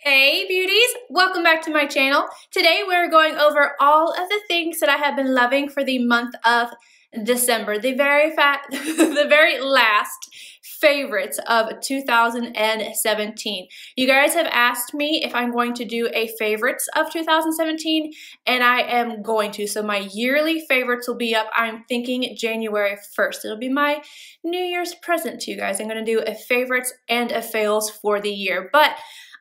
Hey beauties, welcome back to my channel. Today we're going over all of the things that I have been loving for the month of December, the very last favorites of 2017. You guys have asked me if I'm going to do a favorites of 2017, and I am going to. So my yearly favorites will be up, I'm thinking January 1st. It'll be my New Year's present to you guys. I'm going to do a favorites and a fails for the year. But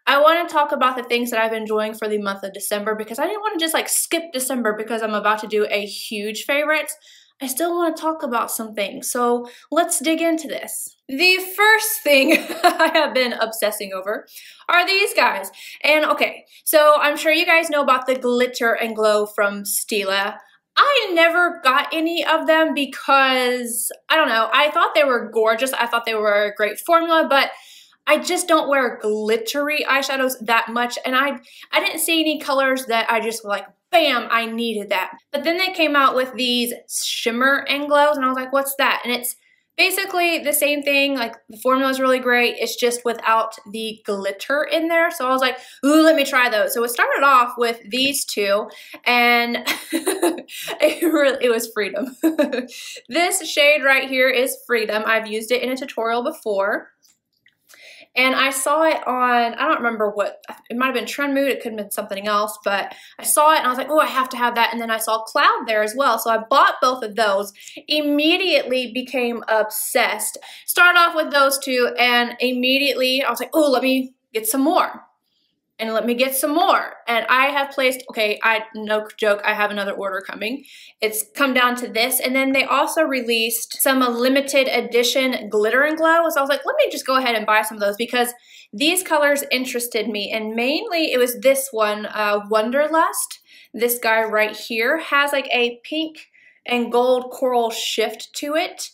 I want to talk about the things that I've been enjoying for the month of December because I didn't want to just like skip December because I'm about to do a huge favorites. I still want to talk about some things. So let's dig into this. The first thing I have been obsessing over are these guys. And okay, so I'm sure you guys know about the glitter and glow from Stila. I never got any of them because, I don't know, I thought they were gorgeous. I thought they were a great formula, but I just don't wear glittery eyeshadows that much, and I didn't see any colors that I just like, bam, I needed that. But then they came out with these shimmer and glows, and I was like, what's that? And it's basically the same thing, like the formula is really great, it's just without the glitter in there. So I was like, ooh, let me try those. So it started off with these two, and it was Freedom. This shade right here is Freedom. I've used it in a tutorial before. And I saw it on, I don't remember what, it might have been Trend Mood, it could have been something else, but I saw it and I was like, oh, I have to have that. And then I saw Cloud there as well. So I bought both of those, immediately became obsessed. Started off with those two and immediately I was like, oh, let me get some more. And let me get some more. And I have placed, okay, no joke, I have another order coming. It's come down to this. And then they also released some limited edition glitter and glow. So I was like, let me just go ahead and buy some of those because these colors interested me. And mainly it was this one, Wonderlust. This guy right here has like a pink and gold coral shift to it.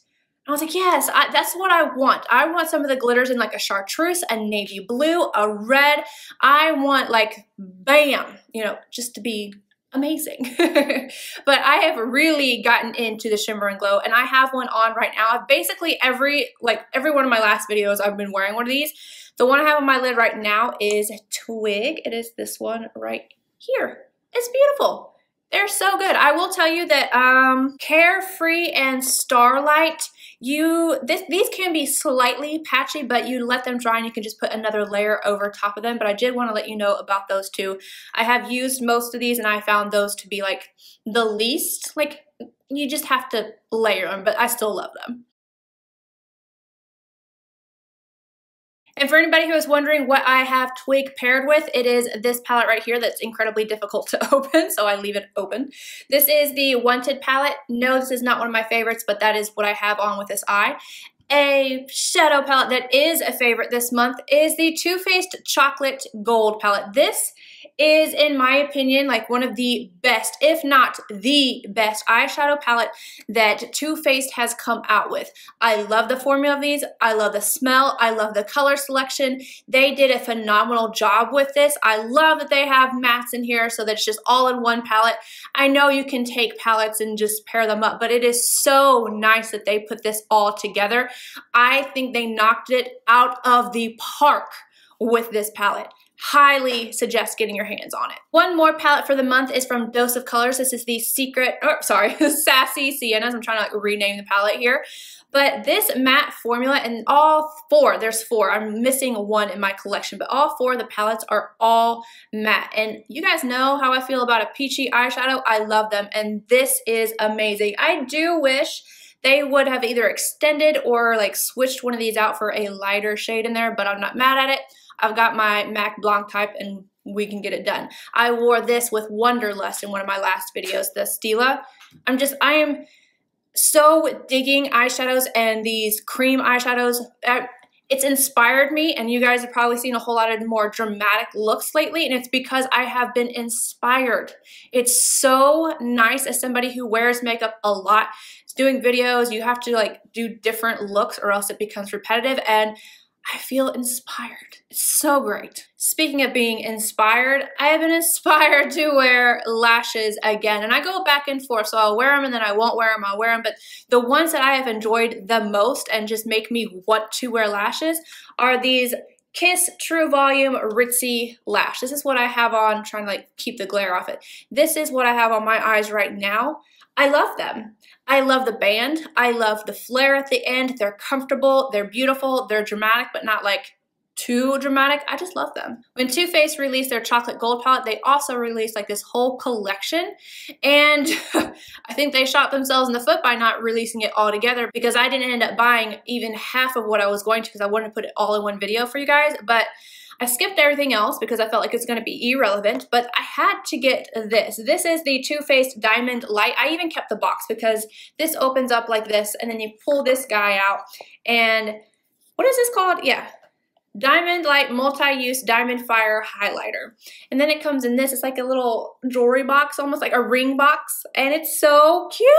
I was like, yes, that's what I want. I want some of the glitters in like a chartreuse, a navy blue, a red. I want like, bam, you know, just to be amazing. But I have really gotten into the shimmer and glow, and I have one on right now. Basically every one of my last videos I've been wearing one of these. The one I have on my lid right now is Twig. It is this one right here. It's beautiful. They're so good. I will tell you that Carefree and Starlight, these can be slightly patchy, but you let them dry and you can just put another layer over top of them. But I did want to let you know about those two. I have used most of these and I found those to be like the least, like you just have to layer them, but I still love them. And for anybody who is wondering what I have Twig paired with, it is this palette right here that's incredibly difficult to open, so I leave it open. This is the Wanted palette. No, this is not one of my favorites, but that is what I have on with this eye. A shadow palette that is a favorite this month is the Too Faced Chocolate Gold palette. This is, in my opinion, like one of the best, if not the best eyeshadow palette that Too Faced has come out with. I love the formula of these. I love the smell. I love the color selection. They did a phenomenal job with this. I love that they have mattes in here so that it's just all in one palette. I know you can take palettes and just pair them up, but it is so nice that they put this all together. I think they knocked it out of the park with this palette. Highly suggest getting your hands on it. One more palette for the month is from Dose of Colors. This is the SASSY SIENNAS. I'm trying to like rename the palette here. But this matte formula, and all four, there's four. I'm missing one in my collection, but all four of the palettes are all matte. And you guys know how I feel about a peachy eyeshadow. I love them, and this is amazing. I do wish they would have either extended or like switched one of these out for a lighter shade in there, but I'm not mad at it. I've got my MAC Blanc type and we can get it done. I wore this with Wonderlust in one of my last videos, the Stila. I am so digging eyeshadows and these cream eyeshadows. It's inspired me, and you guys have probably seen a whole lot of more dramatic looks lately, and it's because I have been inspired. It's so nice as somebody who wears makeup a lot. Doing videos, you have to like do different looks or else it becomes repetitive, and I feel inspired. It's so great. Speaking of being inspired, I have been inspired to wear lashes again. And I go back and forth, so I'll wear them and then I won't wear them, I'll wear them. But the ones that I have enjoyed the most and just make me want to wear lashes are these Kiss True Volume Ritzy Lash. This is what I have on. I'm trying to like keep the glare off it. This is what I have on my eyes right now. I love them. I love the band. I love the flare at the end. They're comfortable. They're beautiful. They're dramatic, but not like too dramatic. I just love them. When Too Faced released their chocolate gold palette, they also released like this whole collection, and I think they shot themselves in the foot by not releasing it all together, because I didn't end up buying even half of what I was going to, because I wanted to put it all in one video for you guys, but I skipped everything else because I felt like it's going to be irrelevant, but I had to get this. This is the Too Faced Diamond Light. I even kept the box because this opens up like this, and then you pull this guy out, and what is this called? Yeah. Diamond Light Multi-Use Diamond Fire Highlighter. And then it comes in this. It's like a little jewelry box, almost like a ring box. And it's so cute.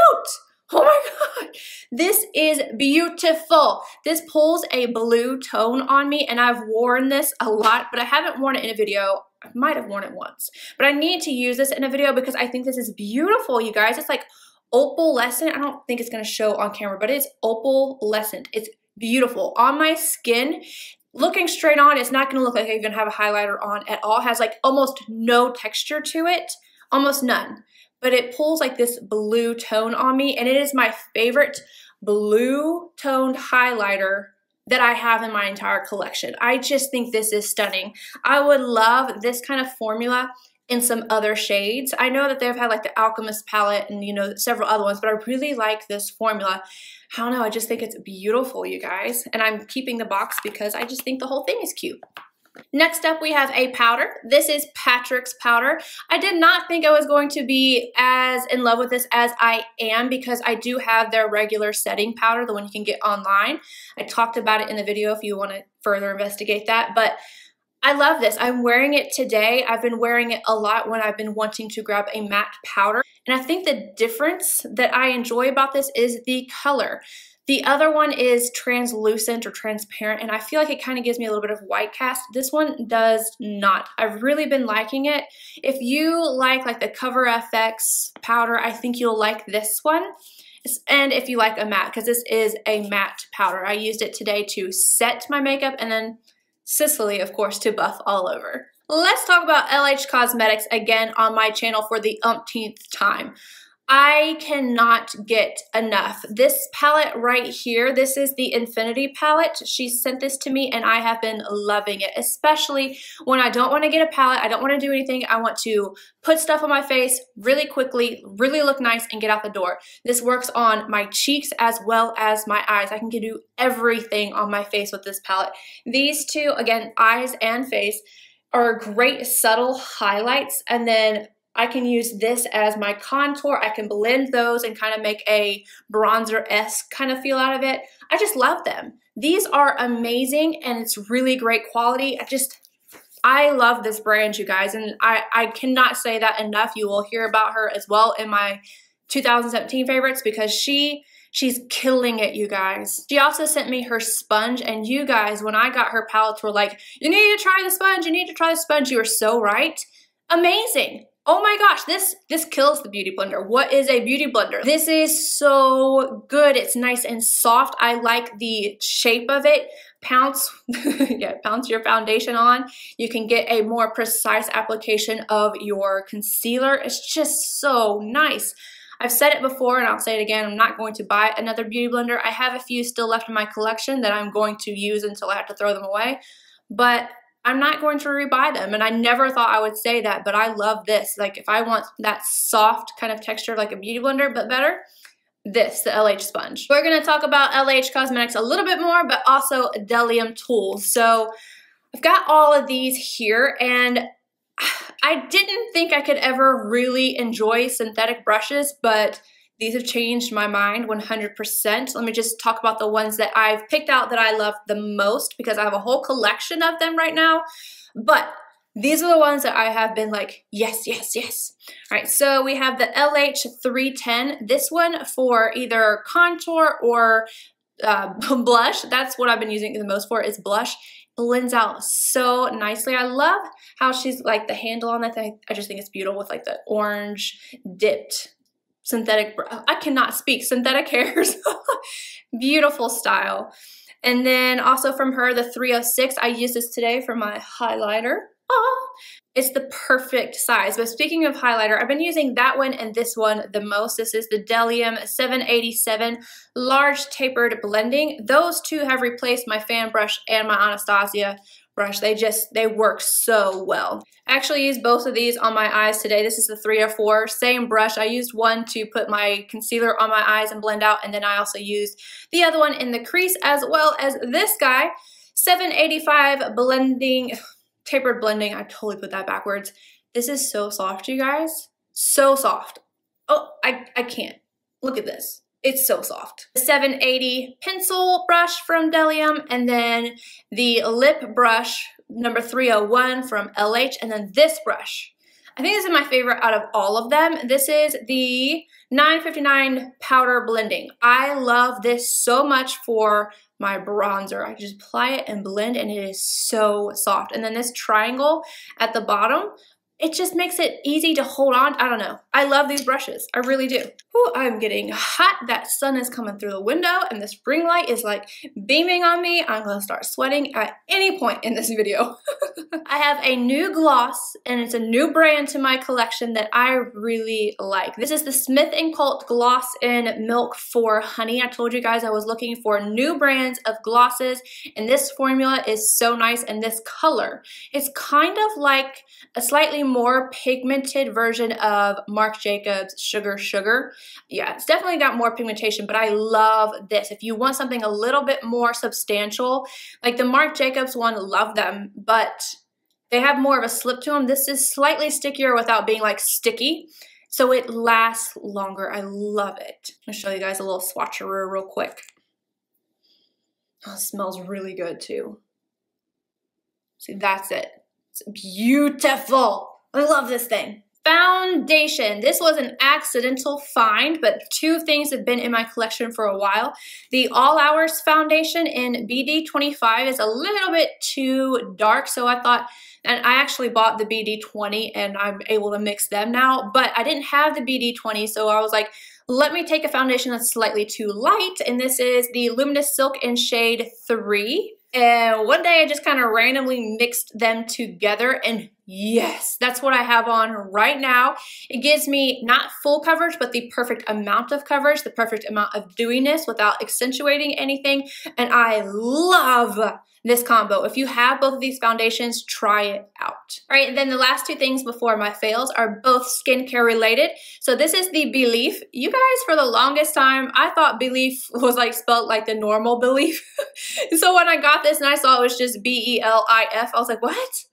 Oh my God. This is beautiful. This pulls a blue tone on me, and I've worn this a lot, but I haven't worn it in a video. I might have worn it once. But I need to use this in a video because I think this is beautiful, you guys. It's like opalescent. I don't think it's going to show on camera, but it's opalescent. It's beautiful. On my skin, looking straight on, it's not going to look like I even have a highlighter on at all. It has like almost no texture to it, almost none. But it pulls like this blue tone on me, and it is my favorite blue toned highlighter that I have in my entire collection. I just think this is stunning. I would love this kind of formula in some other shades. I know that they've had like the Alchemist palette and, you know, several other ones, but I really like this formula. I don't know, I just think it's beautiful, you guys. And I'm keeping the box because I just think the whole thing is cute. Next up, we have a powder. This is Patrick's powder. I did not think I was going to be as in love with this as I am, because I do have their regular setting powder, the one you can get online. I talked about it in the video if you want to further investigate that, but I love this. I'm wearing it today. I've been wearing it a lot when I've been wanting to grab a matte powder. And I think the difference that I enjoy about this is the color. The other one is translucent or transparent, and I feel like it kind of gives me a little bit of white cast. This one does not. I've really been liking it. If you like the Cover FX powder, I think you'll like this one. And if you like a matte, because this is a matte powder. I used it today to set my makeup, and then Sicily, of course, to buff all over. Let's talk about LH Cosmetics again on my channel for the umpteenth time. I cannot get enough. This palette right here, this is the Infinity palette. She sent this to me and I have been loving it, especially when I don't want to get a palette. I don't want to do anything. I want to put stuff on my face really quickly, really look nice, and get out the door. This works on my cheeks as well as my eyes. I can do everything on my face with this palette. These two, again, eyes and face, are great subtle highlights, and then I can use this as my contour. I can blend those and kind of make a bronzer-esque kind of feel out of it. I just love them. These are amazing, and it's really great quality. I love this brand, you guys, and I cannot say that enough. You will hear about her as well in my 2017 favorites, because she's killing it, you guys. She also sent me her sponge, and you guys, when I got her palettes, were like, you need to try the sponge, you need to try the sponge. You were so right. Amazing. Oh my gosh, this kills the beauty blender. What is a beauty blender? This is so good. It's nice and soft. I like the shape of it. Pounce, yeah, pounce your foundation on. You can get a more precise application of your concealer. It's just so nice. I've said it before and I'll say it again. I'm not going to buy another beauty blender. I have a few still left in my collection that I'm going to use until I have to throw them away. But I'm not going to rebuy them, and I never thought I would say that, but I love this. Like, if I want that soft kind of texture like a beauty blender, but better, this, the LH sponge. We're going to talk about LH Cosmetics a little bit more, but also Bdellium Tools. So I've got all of these here, and I didn't think I could ever really enjoy synthetic brushes, but these have changed my mind 100%. Let me just talk about the ones that I've picked out that I love the most, because I have a whole collection of them right now. But these are the ones that I have been like, yes, yes, yes. All right, so we have the LH310. This one for either contour or blush. That's what I've been using the most for, is blush. Blends out so nicely. I love how she's like the handle on that thing. I just think it's beautiful with like the orange dipped synthetic, I cannot speak, synthetic hairs. Beautiful style. And then also from her, the 306. I used this today for my highlighter. Oh, it's the perfect size. But speaking of highlighter, I've been using that one and this one the most. This is the Bdellium 787 Large Tapered Blending. Those two have replaced my fan brush and my Anastasia brush. They work so well. I actually used both of these on my eyes today. This is the 304, same brush. I used one to put my concealer on my eyes and blend out, and then I also used the other one in the crease, as well as this guy, 785 blending, tapered blending. I totally put that backwards. This is so soft, you guys. So soft. Oh, I can't. Look at this. It's so soft. The 780 pencil brush from Bdellium, and then the lip brush number 301 from LH, and then this brush. I think this is my favorite out of all of them. This is the 959 powder blending. I love this so much for my bronzer. I just apply it and blend, and it is so soft. And then this triangle at the bottom, it just makes it easy to hold on. I don't know. I love these brushes. I really do. Ooh, I'm getting hot. That sun is coming through the window and this ring light is like beaming on me. I'm gonna start sweating at any point in this video. I have a new gloss, and it's a new brand to my collection that I really like. This is the Smith & Colt Gloss in Milk for Honey. I told you guys I was looking for new brands of glosses, and this formula is so nice, and this color is kind of like a slightly more pigmented version of Marc Jacobs Sugar Sugar. Yeah, it's definitely got more pigmentation, but I love this. If you want something a little bit more substantial, like the Marc Jacobs one, love them, but they have more of a slip to them. This is slightly stickier without being like sticky, so it lasts longer. I love it. I'm gonna show you guys a little swatcheroo real quick. Oh, it smells really good too. See, that's it. It's beautiful. I love this thing. Foundation. This was an accidental find, but two things have been in my collection for a while. The All Hours foundation in BD25 is a little bit too dark, so I thought, and I actually bought the BD20 and I'm able to mix them now, but I didn't have the BD20, so I was like, let me take a foundation that's slightly too light, and this is the Luminous Silk in shade 3. And one day I just kind of randomly mixed them together, and yes, that's what I have on right now. It gives me not full coverage, but the perfect amount of coverage, the perfect amount of dewiness without accentuating anything, and I love this combo. If you have both of these foundations, try it out. All right, and then the last two things before my fails are both skincare related. So this is the BELIF. You guys, for the longest time, I thought BELIF was like spelled like the normal BELIF. So when I got this and I saw it was just B-E-L-I-F, I was like, what?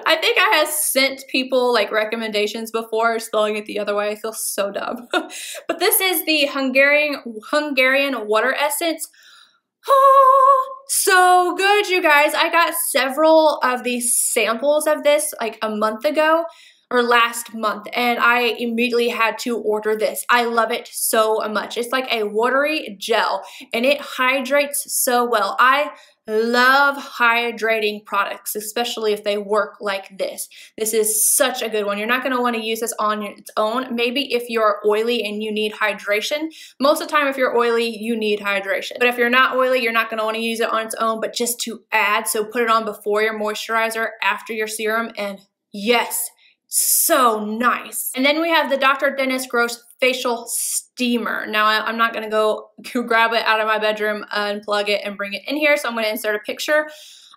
I think I have sent people like recommendations before spelling it the other way. I feel so dumb. But this is the Hungarian water essence. Oh, so good, you guys. I got several of these samples of this like a month ago or last month, and I immediately had to order this. I love it so much. It's like a watery gel, and it hydrates so well. I love hydrating products, especially if they work like this. This is such a good one. You're not going to want to use this on its own. Maybe if you're oily and you need hydration. Most of the time, if you're oily, you need hydration. But if you're not oily, you're not going to want to use it on its own, but just to add. So put it on before your moisturizer, after your serum, and yes, so nice. And then we have the Dr. Dennis Gross Facial Steamer. Now I'm not gonna go grab it out of my bedroom, unplug it, and bring it in here, so I'm gonna insert a picture.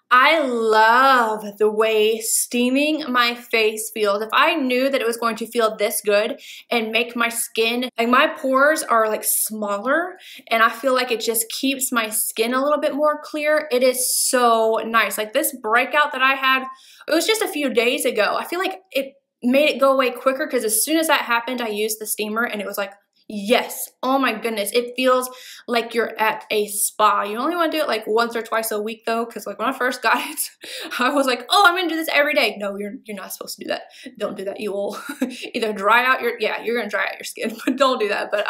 I love the way steaming my face feels. If I knew that it was going to feel this good and make my skin, like my pores are like smaller, and I feel like it just keeps my skin a little bit more clear, it is so nice. Like this breakout that I had, it was just a few days ago. I feel like it made it go away quicker because as soon as that happened, I used the steamer and it was like, yes, oh my goodness, it feels like you're at a spa. You only want to do it like once or twice a week though, because like when I first got it, I was like, oh, I'm gonna do this every day. No, you're not supposed to do that. Don't do that. You will either dry out your, yeah, you're gonna dry out your skin, but don't do that. But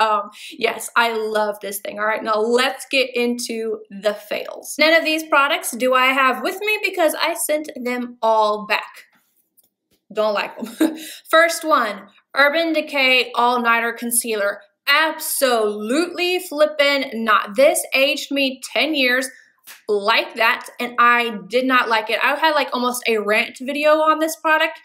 yes, I love this thing. All right, now let's get into the fails. None of these products do I have with me because I sent them all back. Don't like them. First one, Urban Decay All Nighter Concealer. Absolutely flippin' not. This aged me 10 years. like that, and I did not like it. I had like almost a rant video on this product.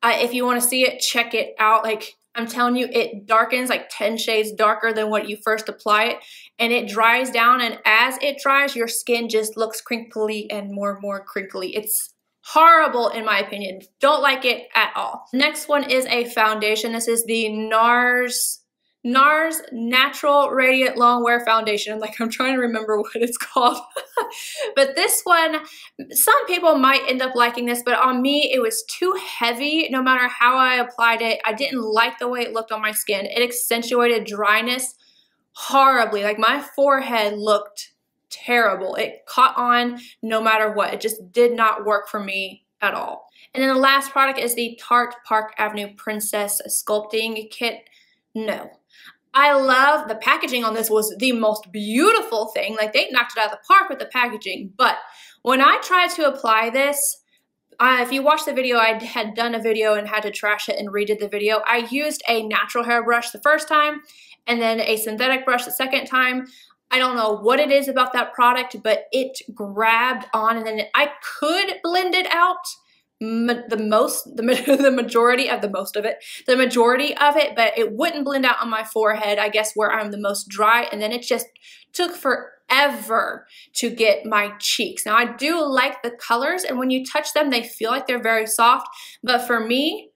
If you want to see it, check it out. Like, I'm telling you, it darkens like 10 shades darker than what you first apply it, and it dries down, and as it dries, your skin just looks crinkly and more crinkly. It's horrible in my opinion. Don't like it at all. Next one is a foundation. This is the Nars Natural Radiant Longwear Foundation. Like, I'm trying to remember what it's called. But this one, some people might end up liking this, but on me, it was too heavy no matter how I applied it. I didn't like the way it looked on my skin. It accentuated dryness horribly. Like, my forehead looked terrible. It caught on no matter what. It just did not work for me at all. And then the last product is the Tarte Park Avenue Princess Sculpting Kit. No. I love the packaging on this. Was the most beautiful thing. Like, they knocked it out of the park with the packaging. But when I tried to apply this, if you watch the video, I had done a video and had to trash it and redid the video. I used a natural hair brush the first time and then a synthetic brush the second time. I don't know what it is about that product, but it grabbed on, and then I could blend it out the majority of it, but it wouldn't blend out on my forehead, I guess where I'm the most dry, and then it just took forever to get my cheeks. Now, I do like the colors, and when you touch them, they feel like they're very soft, but for me,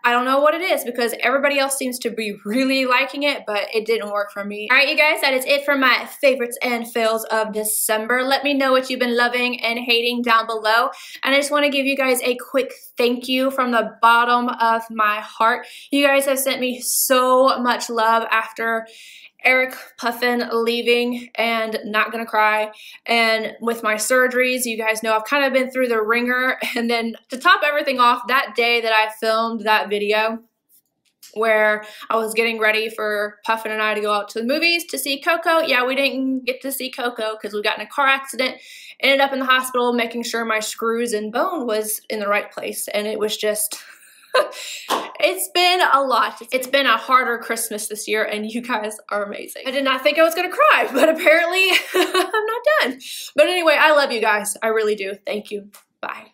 I don't know what it is, because everybody else seems to be really liking it, but it didn't work for me. All right, you guys, that is it for my favorites and fails of December. Let me know what you've been loving and hating down below. And I just want to give you guys a quick thank you from the bottom of my heart. You guys have sent me so much love after Eric Puffin leaving, and not gonna cry, and with my surgeries, you guys know I've kind of been through the ringer. And then to top everything off, that day that I filmed that video where I was getting ready for Puffin and I to go out to the movies to see Coco, yeah, we didn't get to see Coco because we got in a car accident, ended up in the hospital making sure my screws and bone was in the right place, and it was just it's been a lot. It's been a harder Christmas this year, and you guys are amazing. I did not think I was gonna cry, but apparently I'm not done. But anyway, I love you guys. I really do. Thank you. Bye.